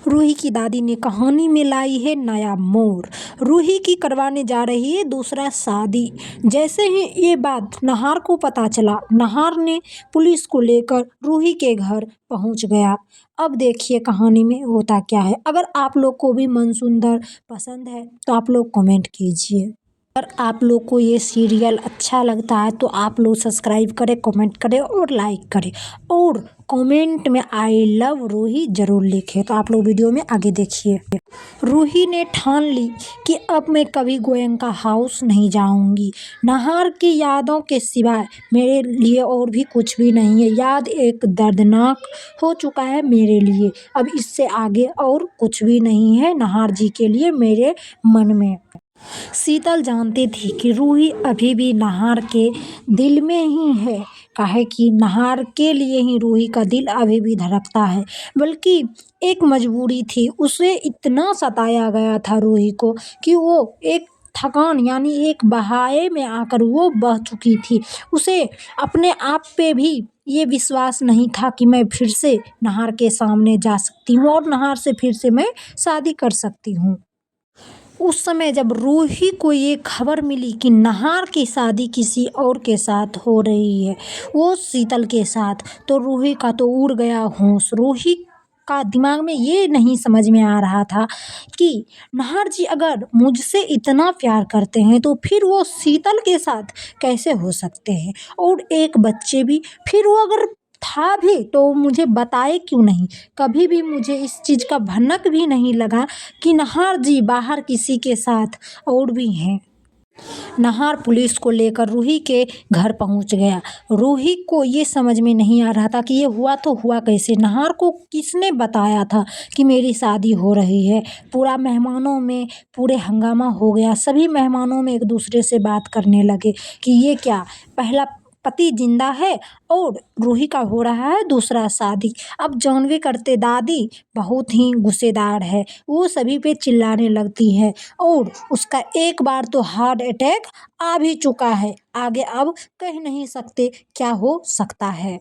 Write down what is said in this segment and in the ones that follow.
रूही की दादी ने कहानी में लाई है नया मोड़। रूही की करवाने जा रही है दूसरा शादी। जैसे ही ये बात नहार को पता चला, नहार ने पुलिस को लेकर रूही के घर पहुंच गया। अब देखिए कहानी में होता क्या है। अगर आप लोग को भी मनसुंदर पसंद है तो आप लोग कमेंट कीजिए। अगर आप लोग को ये सीरियल अच्छा लगता है तो आप लोग सब्सक्राइब करें, कमेंट करें और लाइक करें और कमेंट में आई लव रूही जरूर लिखें। तो आप लोग वीडियो में आगे देखिए। रूही ने ठान ली कि अब मैं कभी गोयनका हाउस नहीं जाऊंगी। नहार की यादों के सिवाय मेरे लिए और भी कुछ भी नहीं है। याद एक दर्दनाक हो चुका है मेरे लिए। अब इससे आगे और कुछ भी नहीं है नहार जी के लिए मेरे मन में। शीतल जानती थी कि रूही अभी भी नहार के दिल में ही है, काहे कि नहार के लिए ही रूही का दिल अभी भी धड़कता है। बल्कि एक मजबूरी थी, उसे इतना सताया गया था रूही को कि वो एक थकान यानी एक बहाए में आकर वो बह चुकी थी। उसे अपने आप पे भी ये विश्वास नहीं था कि मैं फिर से नहार के सामने जा सकती हूँ और नहार से फिर से मैं शादी कर सकती हूँ। उस समय जब रूही को ये खबर मिली कि नहार की शादी किसी और के साथ हो रही है, वो शीतल के साथ, तो रूही का तो उड़ गया होश। रूही का दिमाग में ये नहीं समझ में आ रहा था कि नहार जी अगर मुझसे इतना प्यार करते हैं तो फिर वो शीतल के साथ कैसे हो सकते हैं, और एक बच्चे भी। फिर वो अगर था भी तो मुझे बताए क्यों नहीं। कभी भी मुझे इस चीज़ का भनक भी नहीं लगा कि नहार जी बाहर किसी के साथ और भी हैं। नहार पुलिस को लेकर रूही के घर पहुंच गया। रूही को ये समझ में नहीं आ रहा था कि ये हुआ तो हुआ कैसे। नहार को किसने बताया था कि मेरी शादी हो रही है। पूरा मेहमानों में पूरे हंगामा हो गया। सभी मेहमानों में एक दूसरे से बात करने लगे कि ये क्या, पहला पति जिंदा है और रूही का हो रहा है दूसरा शादी। अब जानवे करते दादी बहुत ही गुस्सेदार है, वो सभी पे चिल्लाने लगती है और उसका एक बार तो हार्ट अटैक आ भी चुका है। आगे अब कह नहीं सकते क्या हो सकता है।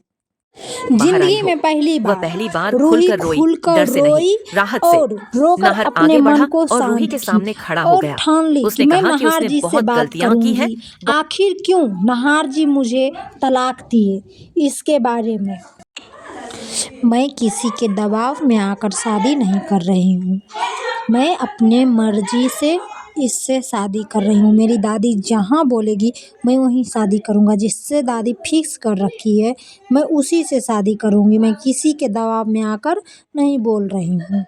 बाहर आई जिंदगी हो। में पहली वह बार पहली बार रूही खुलकर रोई, खुलकर डर से नहीं, रोई राहत से। और रोकर नाहर अपने आगे मन बढ़ा को और रूही शांत के की सामने खड़ा हो और गया। ठान ली कि उसने मैं कहा कि नहार उसने जी से बहुत बात गलतियां की हैं। करूंगी। आखिर क्यों नहार जी मुझे तलाक दिए, इसके बारे में। मैं किसी के दबाव में आकर शादी नहीं कर रही हूँ। मैं अपने मर्जी से इससे शादी कर रही हूँ। मेरी दादी जहाँ बोलेगी मैं वहीं शादी करूँगा। जिससे दादी फिक्स कर रखी है मैं उसी से शादी करूँगी। मैं किसी के दबाव में आकर नहीं बोल रही हूँ।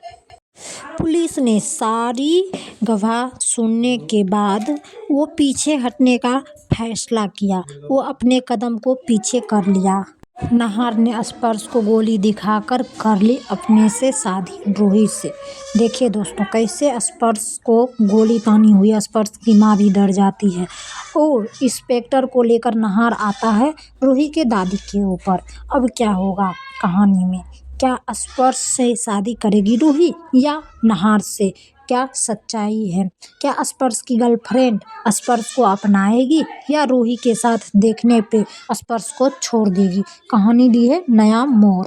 पुलिस ने सारी गवाह सुनने के बाद वो पीछे हटने का फैसला किया। वो अपने कदम को पीछे कर लिया। नहार ने स्पर्श को गोली दिखाकर कर ली अपने से शादी रूही से। देखिए दोस्तों कैसे स्पर्श को गोली तानी हुई। स्पर्श की माँ भी डर जाती है और इंस्पेक्टर को लेकर नहार आता है रूही के दादी के ऊपर। अब क्या होगा कहानी में, क्या स्पर्श से शादी करेगी रूही या नहार से, क्या सच्चाई है। क्या स्पर्श की गर्लफ्रेंड स्पर्श को अपनाएगी या रूही के साथ देखने पे स्पर्श को छोड़ देगी। कहानी ली है नया मोड़।